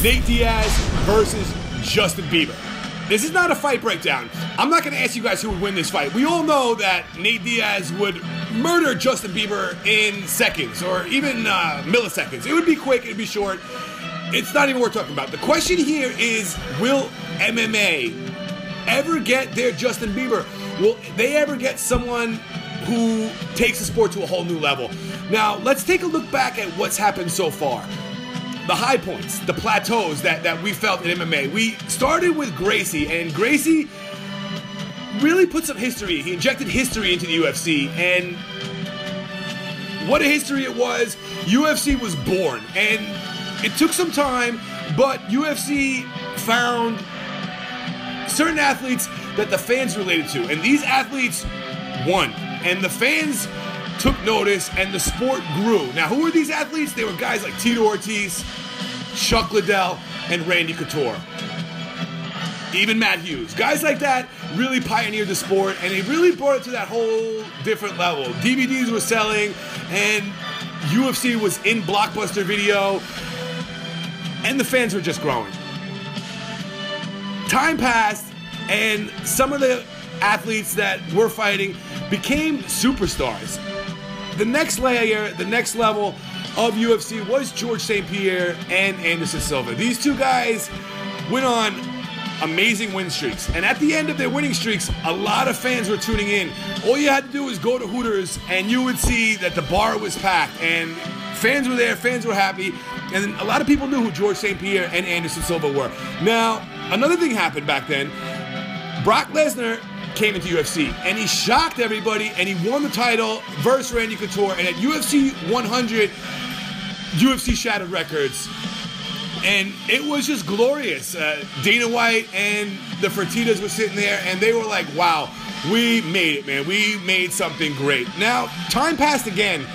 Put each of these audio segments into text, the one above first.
Nate Diaz versus Justin Bieber. This is not a fight breakdown. I'm not going to ask you guys who would win this fight. We all know that Nate Diaz would murder Justin Bieber in seconds or even milliseconds. It would be quick, it would be short. It's not even worth talking about. The question here is, will MMA ever get their Justin Bieber? Will they ever get someone who takes the sport to a whole new level? Now, let's take a look back at what's happened so far. The high points, the plateaus that we felt in MMA. We started with Gracie, and Gracie really put some history. He injected history into the UFC, and what a history it was. UFC was born, and it took some time, but UFC found certain athletes that the fans related to, and these athletes won, and the fans took notice, and the sport grew. Now, who were these athletes? They were guys like Tito Ortiz, Chuck Liddell, and Randy Couture. Even Matt Hughes. Guys like that really pioneered the sport, and they really brought it to that whole different level. DVDs were selling, and UFC was in Blockbuster Video, and the fans were just growing. Time passed, and some of the athletes that were fighting became superstars. The next layer, the next level of UFC was George St. Pierre and Anderson Silva. These two guys went on amazing win streaks, and at the end of their winning streaks, a lot of fans were tuning in. All you had to do was go to Hooters, and you would see that the bar was packed, and fans were there, fans were happy, and a lot of people knew who George St. Pierre and Anderson Silva were. Now, another thing happened back then. Brock Lesnar came into UFC, and he shocked everybody, and he won the title versus Randy Couture, and at UFC 100, UFC shattered records, and it was just glorious. Dana White and the Fertittas were sitting there, and they were like, wow, we made it, man. We made something great. Now, time passed again,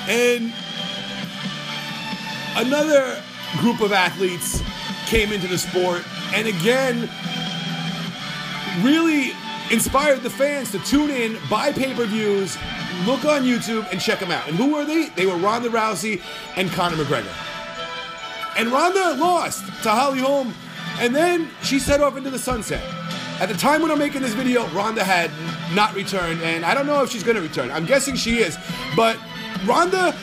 and another group of athletes came into the sport, and again, really inspired the fans to tune in, buy pay-per-views, look on YouTube, and check them out. And who were they? They were Ronda Rousey and Conor McGregor. And Ronda lost to Holly Holm, and then she set off into the sunset. At the time when I'm making this video, Ronda had not returned, and I don't know if she's going to return. I'm guessing she is, but Ronda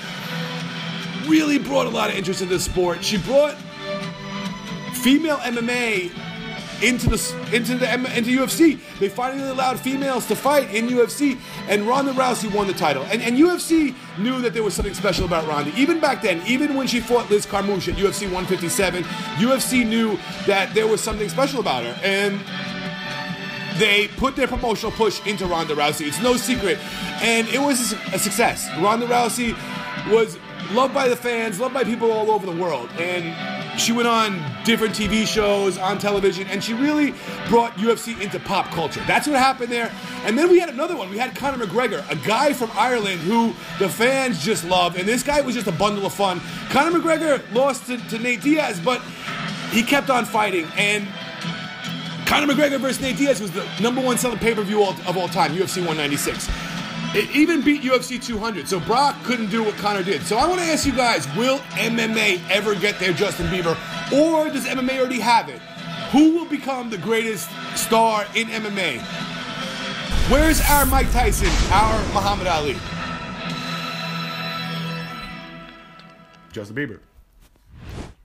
really brought a lot of interest into the sport. She brought female MMA into UFC. They finally allowed females to fight in UFC, and Ronda Rousey won the title. And UFC knew that there was something special about Ronda. Even back then, even when she fought Liz Carmouche at UFC 157, UFC knew that there was something special about her, and they put their promotional push into Ronda Rousey. It's no secret, and it was a success. Ronda Rousey was loved by the fans, loved by people all over the world, and she went on different TV shows, on television, and she really brought UFC into pop culture. That's what happened there. And then we had another one. We had Conor McGregor, a guy from Ireland who the fans just loved, and this guy was just a bundle of fun. Conor McGregor lost to Nate Diaz, but he kept on fighting, and Conor McGregor versus Nate Diaz was the #1 selling pay-per-view of all time, UFC 196. It even beat UFC 200, so Brock couldn't do what Conor did. So I want to ask you guys, will MMA ever get their Justin Bieber, or does MMA already have it? Who will become the greatest star in MMA? Where's our Mike Tyson, our Muhammad Ali? Justin Bieber.